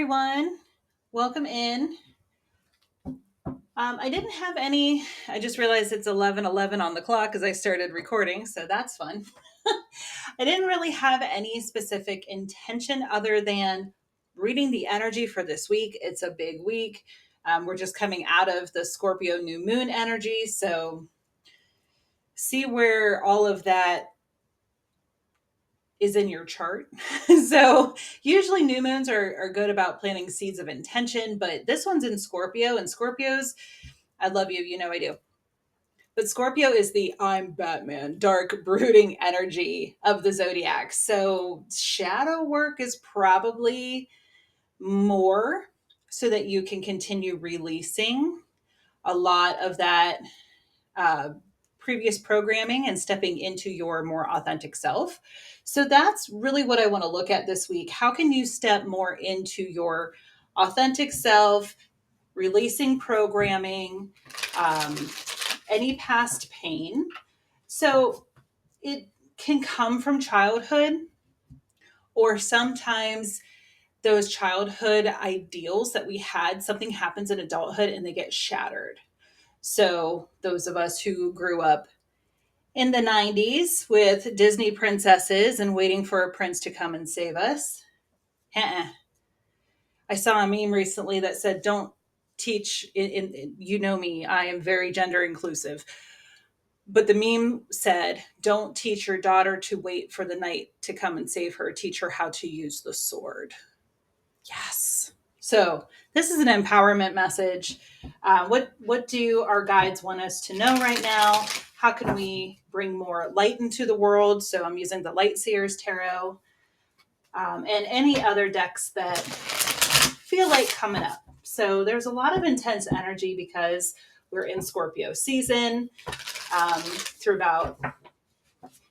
everyone. Welcome in. I didn't have any, I just realized it's 11:11 on the clock as I started recording, so that's fun. I didn't really have any specific intention other than reading the energy for this week. It's a big week. We're just coming out of the Scorpio new moon energy, so see where all of that is in your chart. So usually new moons are good about planting seeds of intention, but this one's in Scorpio, and Scorpios, I love you, you know I do. But Scorpio is the I'm Batman, dark, brooding energy of the zodiac. So shadow work is probably more so that you can continue releasing a lot of that uh, previous programming and stepping into your more authentic self. So that's really what I want to look at this week. How can you step more into your authentic self, releasing programming, um, any past pain? So it can come from childhood, or sometimes those childhood ideals that we had, something happens in adulthood and they get shattered. So those of us who grew up in the 90s with Disney princesses and waiting for a prince to come and save us. Uh-uh. I saw a meme recently that said, don't teach, you know me, I am very gender inclusive. But the meme said, don't teach your daughter to wait for the knight to come and save her. Teach her how to use the sword. Yes. So this is an empowerment message. What do our guides want us to know right now? How can we bring more light into the world? So I'm using the Light-Seer's tarot and any other decks that feel like coming up. So there's a lot of intense energy because we're in Scorpio season through about,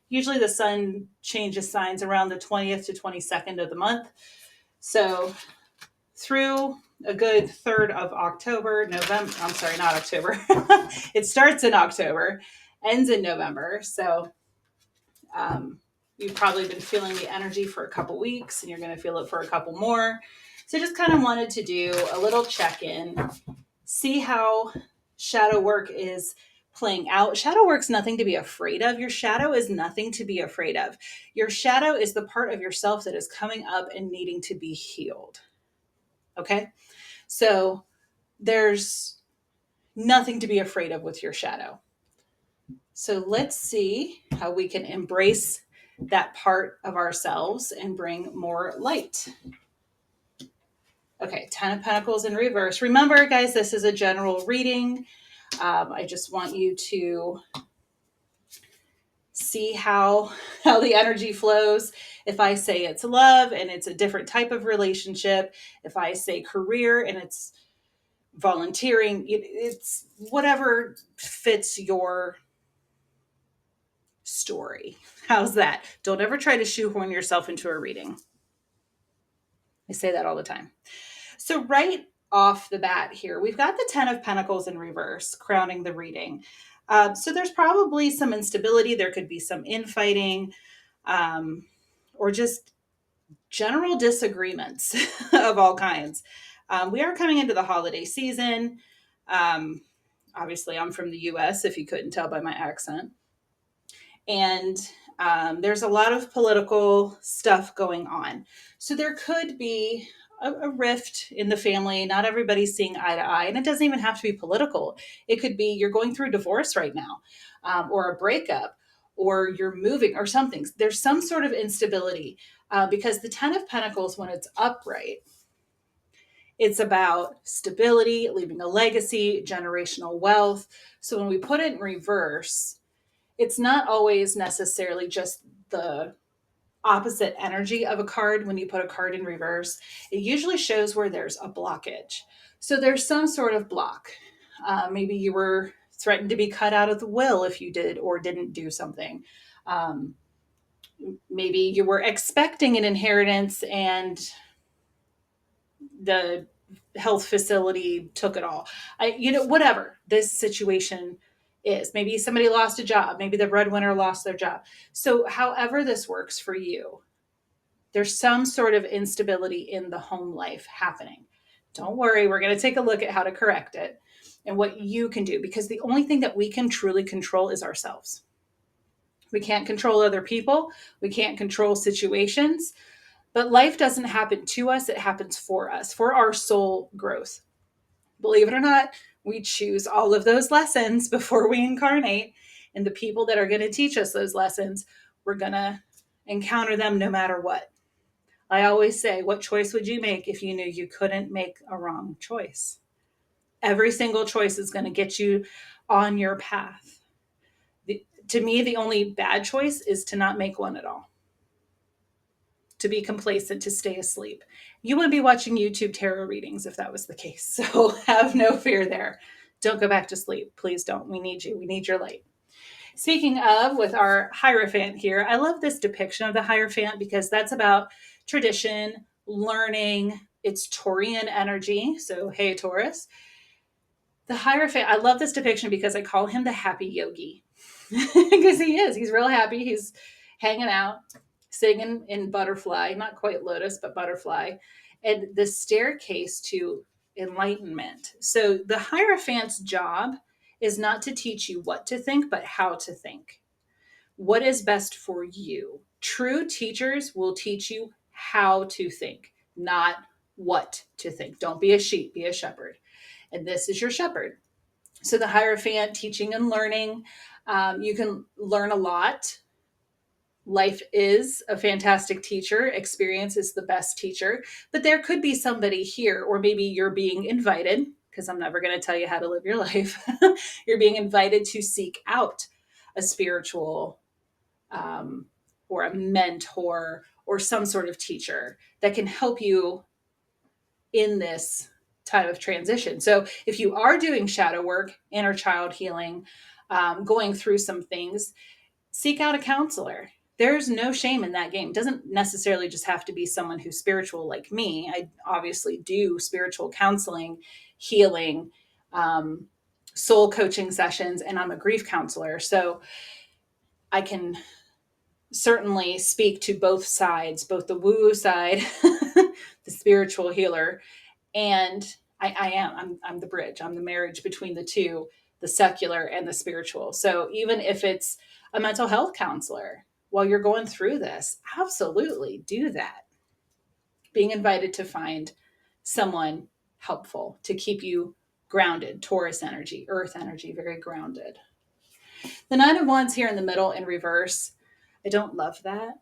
usually the sun changes signs around the 20th to 22nd of the month. So through a good third of October, November, I'm sorry, not October. It starts in October, ends in November. So you've probably been feeling the energy for a couple weeks and you're going to feel it for a couple more. So just kind of wanted to do a little check-in, see how shadow work is playing out. Shadow work's nothing to be afraid of. Your shadow is nothing to be afraid of. Your shadow is the part of yourself that is coming up and needing to be healed. Okay? So there's nothing to be afraid of with your shadow. So let's see how we can embrace that part of ourselves and bring more light. Okay, 10 of Pentacles in reverse. Remember, guys, this is a general reading. I just want you to see how the energy flows. If I say it's love and it's a different type of relationship, if I say career and it's volunteering, it's whatever fits your story. How's that? Don't ever try to shoehorn yourself into a reading. I say that all the time. So right off the bat here, we've got the 10 of Pentacles in reverse, crowning the reading. So there's probably some instability. There could be some infighting or just general disagreements of all kinds. We are coming into the holiday season. Obviously, I'm from the US, if you couldn't tell by my accent. And there's a lot of political stuff going on. So there could be a rift in the family. Not everybody's seeing eye to eye. And it doesn't even have to be political. It could be you're going through a divorce right now, or a breakup, or you're moving or something. There's some sort of instability because the 10 of Pentacles, when it's upright, it's about stability, leaving a legacy, generational wealth. So when we put it in reverse, it's not always necessarily just the opposite energy of a card. When you put a card in reverse, it usually shows where there's a blockage. So there's some sort of block. Maybe you were threatened to be cut out of the will if you did or didn't do something. Maybe you were expecting an inheritance and the health facility took it all. Whatever this situation is. Maybe somebody lost a job. Maybe the breadwinner lost their job. So however this works for you, There's some sort of instability in the home life happening. Don't worry, we're going to take a look at how to correct it and what you can do, because the only thing that we can truly control is ourselves. We can't control other people, we can't control situations, but life doesn't happen to us, it happens for us, for our soul growth. Believe it or not, we choose all of those lessons before we incarnate, and the people that are going to teach us those lessons, we're going to encounter them no matter what. I always say, what choice would you make if you knew you couldn't make a wrong choice? Every single choice is going to get you on your path. To me, the only bad choice is to not make one at all, to be complacent, to stay asleep. You wouldn't be watching YouTube tarot readings if that was the case. So have no fear there. Don't go back to sleep. Please don't. We need you. We need your light. Speaking of, with our Hierophant here, I love this depiction of the Hierophant because that's about tradition, learning. It's Taurian energy. So, hey, Taurus. The Hierophant, I love this depiction because I call him the happy yogi. Because he is. He's real happy. He's hanging out, singing in butterfly, not quite lotus, but butterfly, and the staircase to enlightenment. So the Hierophant's job is not to teach you what to think, but how to think. What is best for you? True teachers will teach you how to think, not what to think. Don't be a sheep, be a shepherd. And this is your shepherd. So the Hierophant, teaching and learning. You can learn a lot. Life is a fantastic teacher. Experience is the best teacher. But there could be somebody here, or maybe you're being invited, because I'm never going to tell you how to live your life. You're being invited to seek out a spiritual or a mentor or some sort of teacher that can help you in this time of transition. So if you are doing shadow work, inner child healing, going through some things, seek out a counselor. There's no shame in that game. It doesn't necessarily just have to be someone who's spiritual like me. I obviously do spiritual counseling, healing, soul coaching sessions, and I'm a grief counselor. So I can certainly speak to both sides, both the woo-woo side, the spiritual healer, and I'm the bridge. I'm the marriage between the two, the secular and the spiritual. So even if it's a mental health counselor while you're going through this, absolutely do that. Being invited to find someone helpful to keep you grounded. Taurus energy, earth energy, very grounded. The Nine of Wands here in the middle in reverse, I don't love that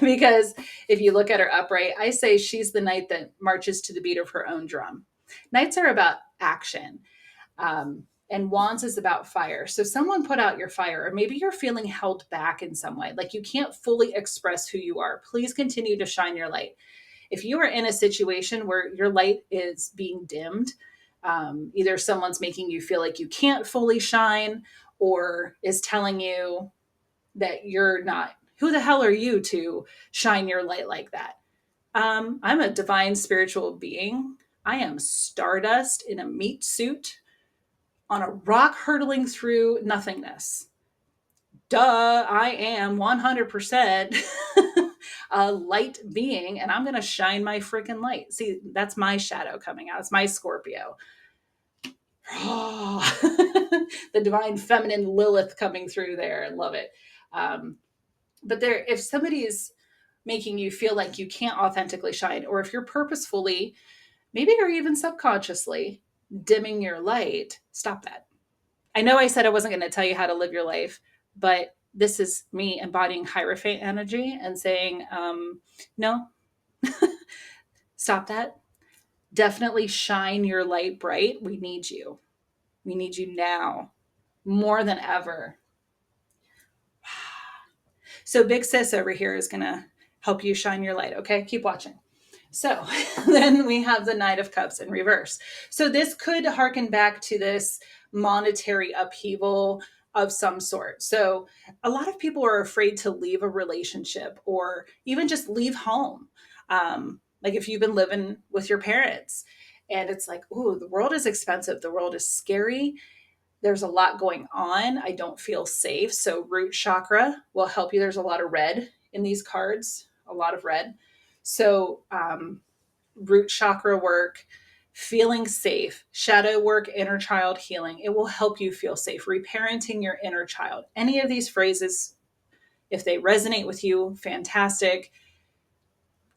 because if you look at her upright, I say she's the knight that marches to the beat of her own drum. Knights are about action, and Wands is about fire. So someone put out your fire, or maybe you're feeling held back in some way, like you can't fully express who you are. Please continue to shine your light. If you are in a situation where your light is being dimmed, either someone's making you feel like you can't fully shine, or is telling you that you're not, who the hell are you to shine your light like that? I'm a divine spiritual being. I am stardust in a meat suit on a rock hurtling through nothingness. Duh, I am 100% a light being, and I'm going to shine my freaking light. See, that's my shadow coming out. It's my Scorpio. The divine feminine Lilith coming through there. I love it. But there, if somebody is making you feel like you can't authentically shine, or if you're purposefully, maybe you're even subconsciously dimming your light, stop that. I know I said I wasn't going to tell you how to live your life, but this is me embodying Hierophant energy and saying, no, stop that. Definitely shine your light bright. We need you. We need you now more than ever. So Big Sis over here is going to help you shine your light. Okay, keep watching. So then we have the Knight of Cups in reverse. So this could harken back to this monetary upheaval of some sort. So a lot of people are afraid to leave a relationship or even just leave home. Like if you've been living with your parents and it's like, ooh, the world is expensive. The world is scary. There's a lot going on. I don't feel safe. So root chakra will help you. There's a lot of red in these cards, a lot of red. So, root chakra work, feeling safe, shadow work, inner child healing. It will help you feel safe. Reparenting your inner child. Any of these phrases, if they resonate with you, fantastic.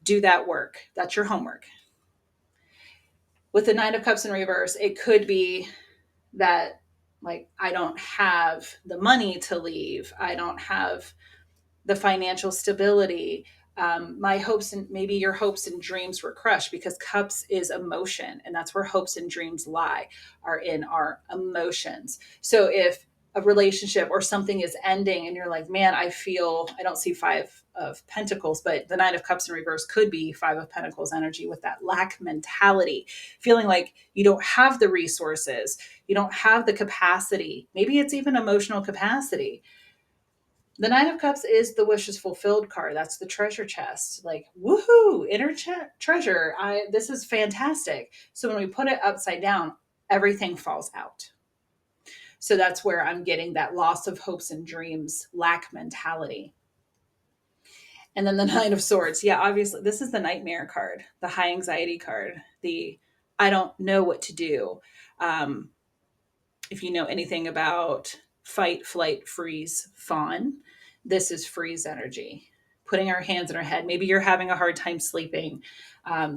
Do that work. That's your homework. With the Nine of Cups in reverse, it could be that, like, I don't have the money to leave. I don't have the financial stability. My hopes and maybe your hopes and dreams were crushed, because cups is emotion, and that's where hopes and dreams lie, are in our emotions. So if a relationship or something is ending and you're like, man, I don't see Five of Pentacles, but the Nine of Cups in reverse could be Five of Pentacles energy, with that lack mentality, feeling like you don't have the resources, you don't have the capacity. Maybe it's even emotional capacity. The Nine of Cups is the wishes fulfilled card. That's the treasure chest. Like, woohoo, inner treasure. This is fantastic. So when we put it upside down, everything falls out. So that's where I'm getting that loss of hopes and dreams, lack mentality. And then the Nine of Swords. Yeah, obviously, this is the nightmare card, the high anxiety card, the I don't know what to do. Um, if you know anything about fight, flight, freeze, fawn, this is freeze energy. Putting our hands in our head. Maybe you're having a hard time sleeping.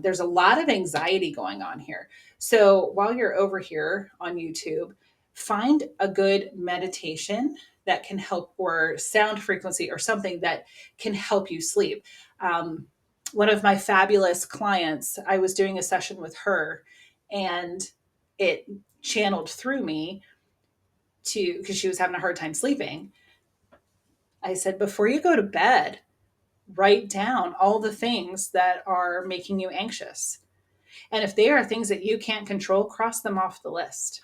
There's a lot of anxiety going on here. So while you're over here on YouTube, find a good meditation that can help, or sound frequency, or something that can help you sleep. One of my fabulous clients, I was doing a session with her, and it channeled through me to, because she was having a hard time sleeping. I said, before you go to bed, write down all the things that are making you anxious. And if they are things that you can't control, cross them off the list.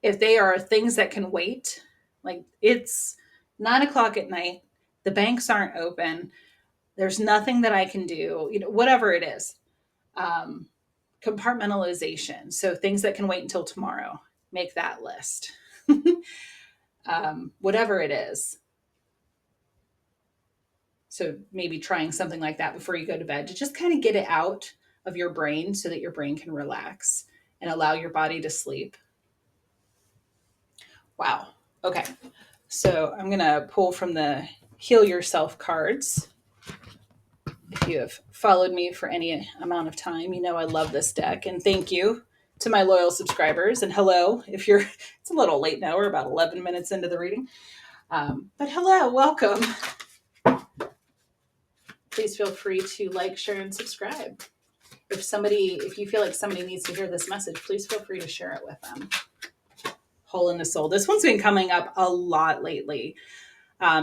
If they are things that can wait, like it's 9 o'clock at night, the banks aren't open, there's nothing that I can do, whatever it is. Um, Compartmentalization. So things that can wait until tomorrow, make that list. Whatever it is. So maybe trying something like that before you go to bed, to just kind of get it out of your brain so that your brain can relax and allow your body to sleep. Wow. Okay. So I'm going to pull from the Heal Yourself cards. If you have followed me for any amount of time, you know I love this deck. And thank you to my loyal subscribers. And hello, if you're, it's a little late now, we're about 11 minutes into the reading. But hello, welcome. Please feel free to like, share, and subscribe. If you feel like somebody needs to hear this message, please feel free to share it with them. Hole in the Soul. This one's been coming up a lot lately,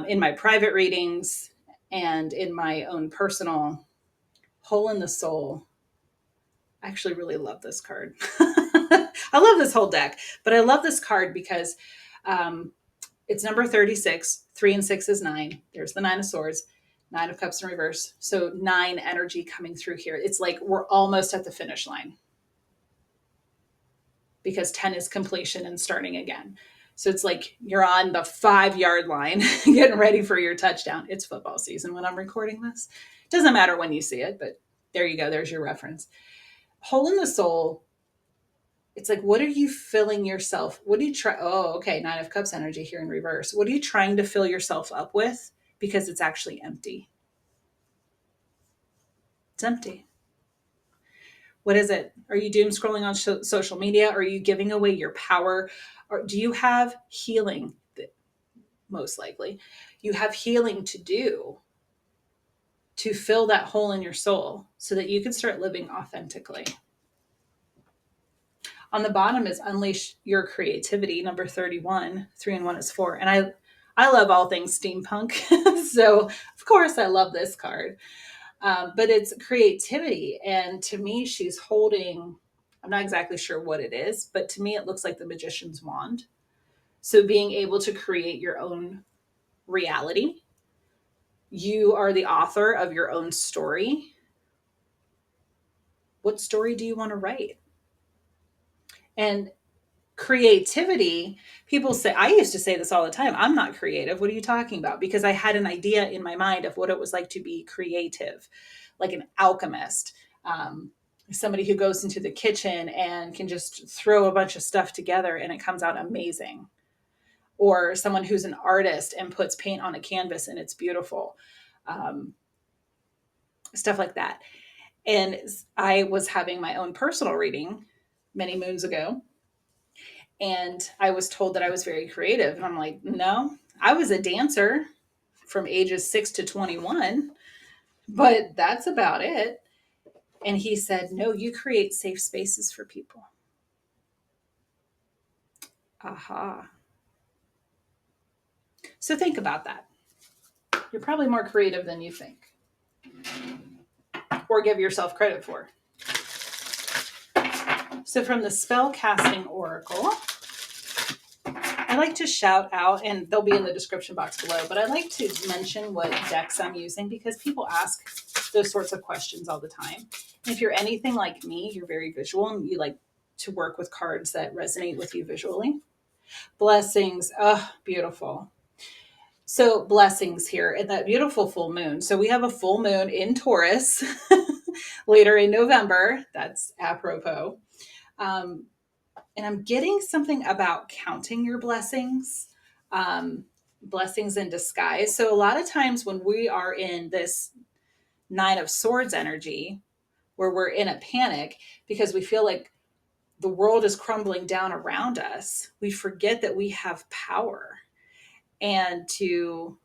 in my private readings and in my own personal. Hole in the Soul. I actually really love this card. I love this whole deck, but I love this card because it's number 36. 3 and 6 is 9. There's the 9 of Swords. 9 of Cups in reverse. So 9 energy coming through here. It's like we're almost at the finish line, because 10 is completion and starting again. So it's like you're on the 5-yard line getting ready for your touchdown. It's football season when I'm recording this. It doesn't matter when you see it, but there you go. There's your reference. Hole in the Soul. It's like, what are you filling yourself? What do you try? Oh, okay. 9 of Cups energy here in reverse. What are you trying to fill yourself up with? Because it's actually empty. It's empty. What is it? Are you doom scrolling on social media? Are you giving away your power? Or do you have healing? Most likely, you have healing to do to fill that hole in your soul so that you can start living authentically. On the bottom is Unleash Your Creativity, number 31. 3 and 1 is 4. And I love all things steampunk. So, of course, I love this card. But it's creativity. And to me, she's holding, I'm not exactly sure what it is, but to me, it looks like the magician's wand. So being able to create your own reality. You are the author of your own story. What story do you want to write? And Creativity, people say, I used to say this all the time, I'm not creative. What are you talking about? Because I had an idea in my mind of what it was like to be creative, like an alchemist, um, somebody who goes into the kitchen and can just throw a bunch of stuff together and it comes out amazing, or someone who's an artist and puts paint on a canvas and it's beautiful, um, stuff like that. And I was having my own personal reading many moons ago, and I was told that I was very creative. And I'm like, no, I was a dancer from ages 6 to 21, but that's about it. And he said, no, you create safe spaces for people. Aha. So think about that. You're probably more creative than you think, or give yourself credit for. So from the Spellcasting Oracle, I like to shout out, and they'll be in the description box below, but I like to mention what decks I'm using because people ask those sorts of questions all the time. And if you're anything like me, you're very visual and you like to work with cards that resonate with you visually. Blessings. Oh, beautiful. So blessings here in that beautiful full moon. So we have a full moon in Taurus later in November. That's apropos. Um, and I'm getting something about counting your blessings, um, blessings in disguise. So a lot of times when we are in this Nine of Swords energy, where we're in a panic because we feel like the world is crumbling down around us, we forget that we have power and to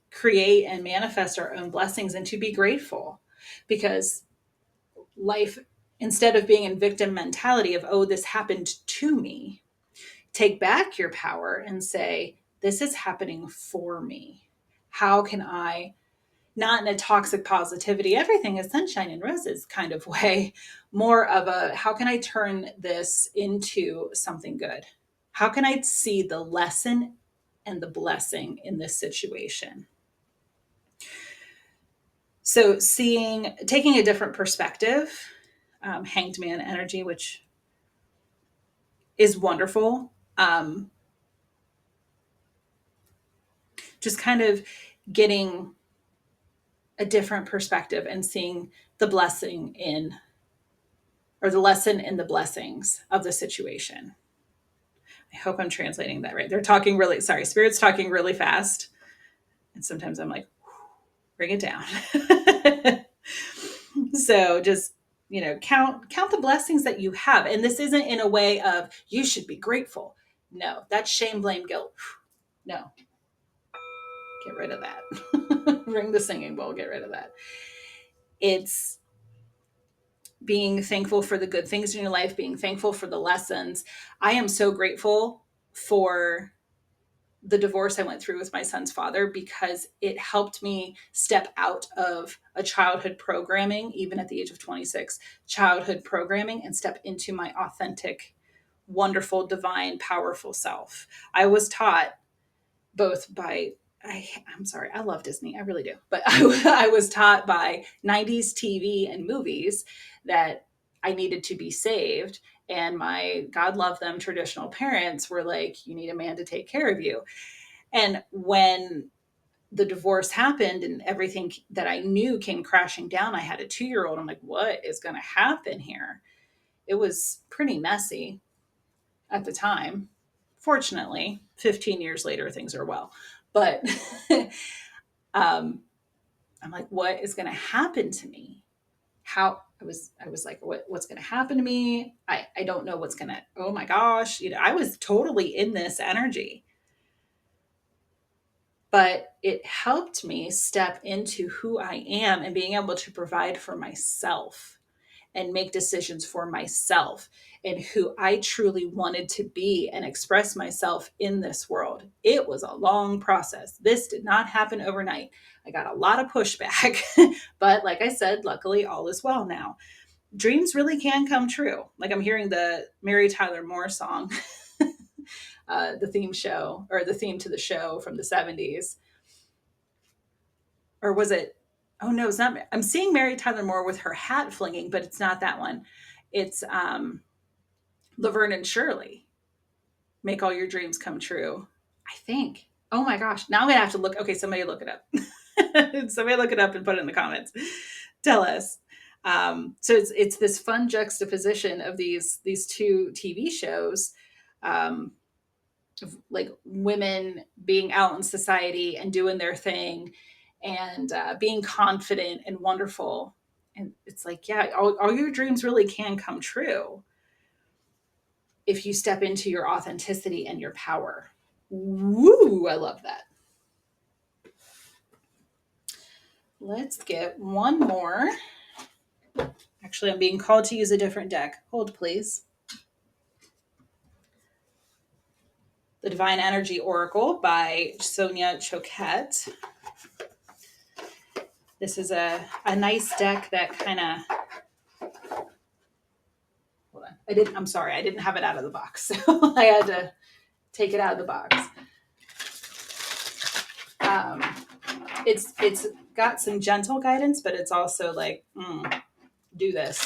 create and manifest our own blessings and to be grateful, because life, instead of being in victim mentality of, oh, this happened to me, take back your power and say, this is happening for me. How can I, not in a toxic positivity, everything is sunshine and roses kind of way, more of a, how can I turn this into something good? How can I see the lesson and the blessing in this situation? So taking a different perspective, hanged man energy, which is wonderful. Just kind of getting a different perspective and seeing the blessing in, or the lesson in the blessings of the situation. I hope I'm translating that right. They're talking really, sorry, Spirit's talking really fast. And sometimes I'm like, bring it down. So just, count the blessings that you have. And this isn't in a way of you should be grateful. No, that's shame, blame, guilt. No, get rid of that. Ring the singing bowl, get rid of that. It's being thankful for the good things in your life, being thankful for the lessons. I am so grateful for the divorce I went through with my son's father because it helped me step out of a childhood programming, even at the age of 26, childhood programming, and step into my authentic, wonderful, divine, powerful self. I was taught both by, I'm sorry, I love Disney, I really do, but I was taught by 90s TV and movies that I needed to be saved. And my God love them traditional parents were like, you need a man to take care of you. And when the divorce happened and everything that I knew came crashing down, I had a 2-year-old. I'm like, what is going to happen here? It was pretty messy at the time. Fortunately, 15 years later, things are well. But I'm like, what is going to happen to me? I was like, what's going to happen to me? I don't know what's going to, oh my gosh. I was totally in this energy. But it helped me step into who I am and being able to provide for myself and make decisions for myself and who I truly wanted to be and express myself in this world. It was a long process. This did not happen overnight. I got a lot of pushback, but like I said, luckily all is well now. Dreams really can come true. Like I'm hearing the Mary Tyler Moore song, the theme show or the theme to the show from the 70s. Or was it? Oh no, it's not. I'm seeing Mary Tyler Moore with her hat flinging, but it's not that one. It's Laverne and Shirley, make all your dreams come true. I think. Oh my gosh. Now I'm going to have to look. Okay, somebody look it up. Somebody look it up and put it in the comments. Tell us. So it's this fun juxtaposition of these two TV shows, um, like women being out in society and doing their thing, and being confident and wonderful. And it's like, yeah, all your dreams really can come true if you step into your authenticity and your power. Woo, I love that. Let's get one more. Actually, I'm being called to use a different deck. Hold, please. The Divine Energy Oracle by Sonia Choquette. This is a nice deck that kind of, hold on. I'm sorry, I didn't have it out of the box. So I had to take it out of the box. It's got some gentle guidance, but it's also like, do this.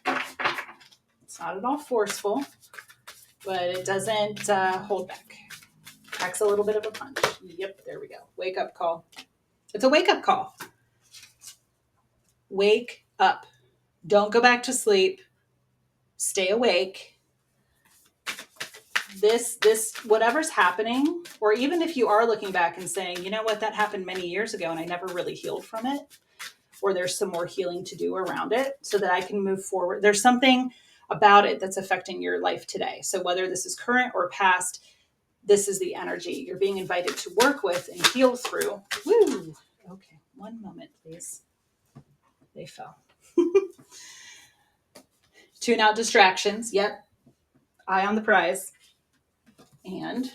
It's not at all forceful, but it doesn't hold back. Packs a little bit of a punch. Yep, there we go. Wake up call. It's a wake up call. Wake up. Don't go back to sleep. Stay awake. This whatever's happening, or even if you are looking back and saying, you know what, that happened many years ago and I never really healed from it, or there's some more healing to do around it so that I can move forward. There's something about it that's affecting your life today. So whether this is current or past, this is the energy you're being invited to work with and heal through. Woo! Okay, one moment, please. They fell. Tune out distractions. Yep. Eye on the prize. And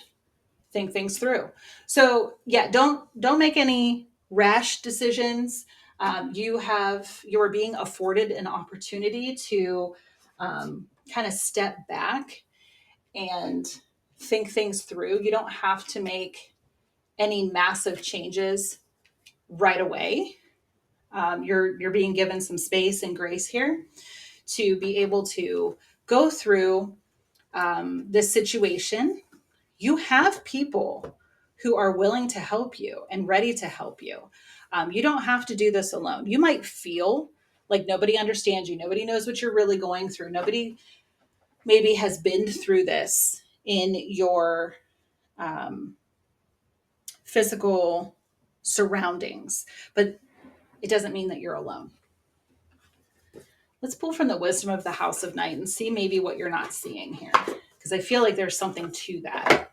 think things through. So yeah, don't make any rash decisions. You are being afforded an opportunity to kind of step back and think things through. You don't have to make any massive changes right away. You're being given some space and grace here to be able to go through this situation. You have people who are willing to help you and ready to help you. You don't have to do this alone. You might feel like nobody understands you. Nobody knows what you're really going through. Nobody maybe has been through this in your physical surroundings, but it doesn't mean that you're alone. Let's pull from the wisdom of the House of Night and see maybe what you're not seeing here, because I feel like there's something to that.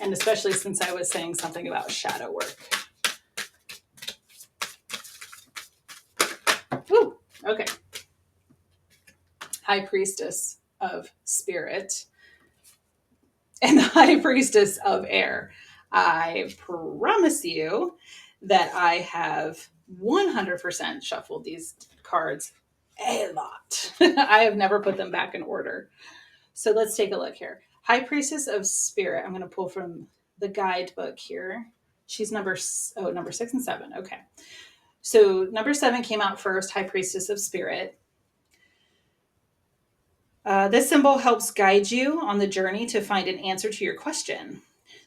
And especially since I was saying something about shadow work. Ooh, okay. High Priestess of Spirit and the High Priestess of Air. I promise you that I have 100% shuffled these cards a lot. I have never put them back in order. So let's take a look here. High Priestess of Spirit. I'm going to pull from the guidebook here. She's number 6 and 7. Okay. So number 7 came out first, High Priestess of Spirit. This symbol helps guide you on the journey to find an answer to your question.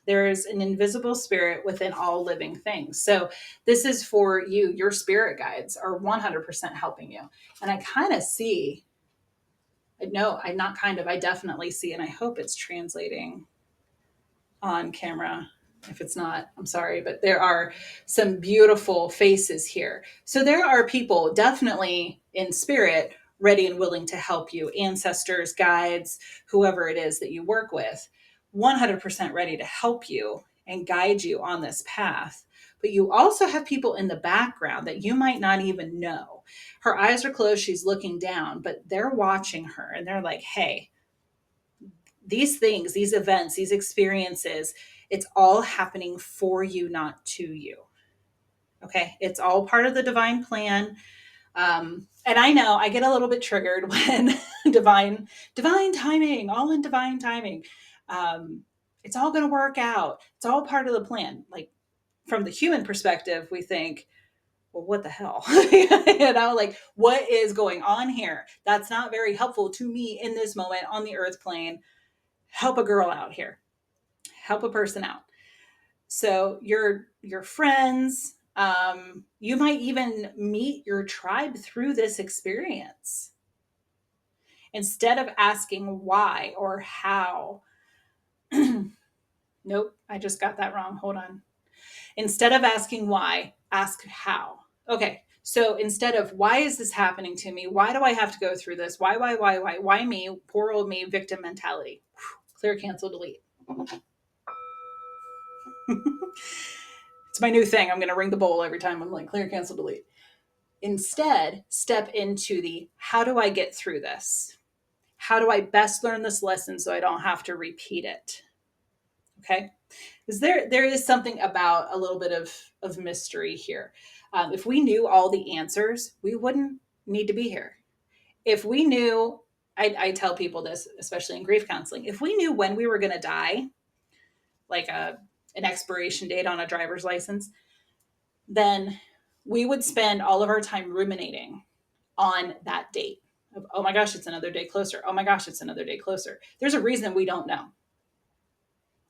There is an invisible spirit within all living things. So this is for you. Your spirit guides are 100% helping you. And I kind of see, no, I not kind of, I definitely see, and I hope it's translating on camera. If it's not, I'm sorry, but there are some beautiful faces here. So there are people definitely in spirit ready and willing to help you, ancestors, guides, whoever it is that you work with, 100% ready to help you and guide you on this path. But you also have people in the background that you might not even know. Her eyes are closed, she's looking down, but they're watching her and they're like, hey, these things, these events, these experiences, it's all happening for you, not to you. Okay. It's all part of the divine plan. And I know I get a little bit triggered when divine timing, all in divine timing. It's all going to work out. It's all part of the plan. Like, from the human perspective, we think, well, what the hell? You know, like, what is going on here? That's not very helpful to me in this moment on the earth plane. Help a girl out here. Help a person out. So your friends, you might even meet your tribe through this experience. Instead of asking why or how, nope, I just got that wrong. Hold on. Instead of asking why, ask how. Okay, so instead of why is this happening to me? Why do I have to go through this? Why me? Poor old me, victim mentality. Clear, cancel, delete. It's my new thing. I'm going to ring the bowl every time I'm like, clear, cancel, delete. Instead, step into the how do I get through this? How do I best learn this lesson so I don't have to repeat it? Okay. Because there is something about a little bit of mystery here. If we knew all the answers, we wouldn't need to be here. If we knew, I tell people this, especially in grief counseling, if we knew when we were going to die, like an expiration date on a driver's license, then we would spend all of our time ruminating on that date. Of, oh my gosh, it's another day closer. Oh my gosh, it's another day closer. There's a reason we don't know.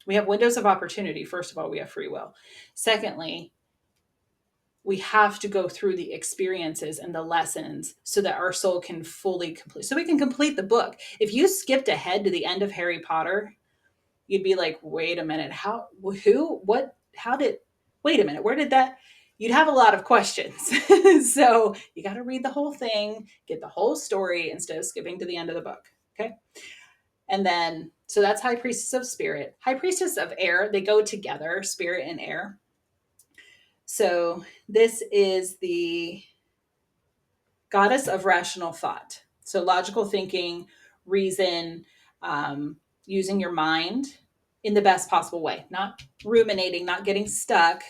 We have windows of opportunity. First of all, we have free will. Secondly, we have to go through the experiences and the lessons so that our soul can fully complete, so we can complete the book. If you skipped ahead to the end of Harry Potter, you'd be like, wait a minute, how, who, what, how did, wait a minute, where did that, you'd have a lot of questions. So you got to read the whole thing, get the whole story instead of skipping to the end of the book. Okay. And then, so that's High Priestess of Spirit. High Priestess of Air, they go together, spirit and air. So this is the goddess of rational thought. So logical thinking, reason, using your mind in the best possible way, not ruminating, not getting stuck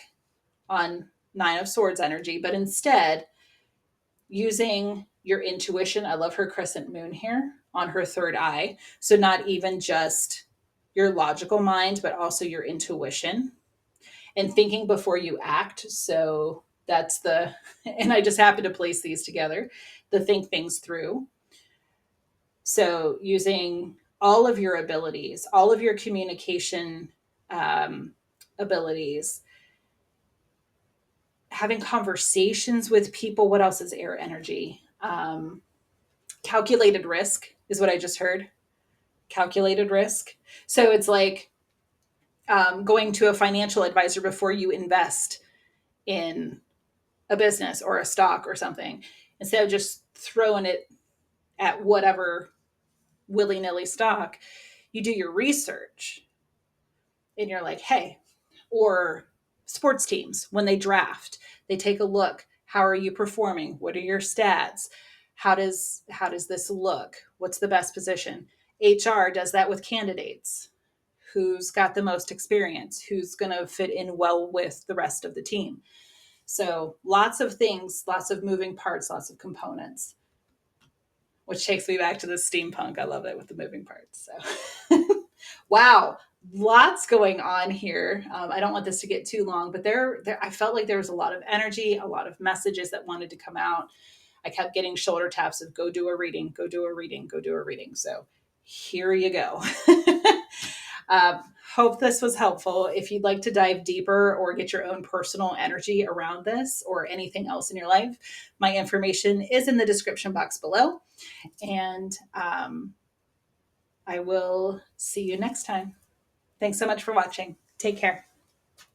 on Nine of Swords energy, but instead using your intuition. I love her crescent moon here on her third eye. So not even just your logical mind, but also your intuition and thinking before you act. So that's the, and I just happen to place these together, the think things through. So using all of your abilities, all of your communication abilities, having conversations with people. What else is air energy? Calculated risk is what I just heard. Calculated risk. So it's like going to a financial advisor before you invest in a business or a stock or something, instead of just throwing it at whatever willy-nilly stock. You do your research and you're like, hey, or sports teams, when they draft, they take a look. How are you performing? What are your stats? How does this look? What's the best position? HR does that with candidates. Who's got the most experience? Who's going to fit in well with the rest of the team? So lots of things, lots of moving parts, lots of components, which takes me back to the steampunk. I love it with the moving parts. So, wow, lots going on here. I don't want this to get too long, but I felt like there was a lot of energy, a lot of messages that wanted to come out. I kept getting shoulder taps of go do a reading, go do a reading, go do a reading. So here you go. Hope this was helpful. If you'd like to dive deeper or get your own personal energy around this or anything else in your life, my information is in the description box below. And I will see you next time. Thanks so much for watching. Take care.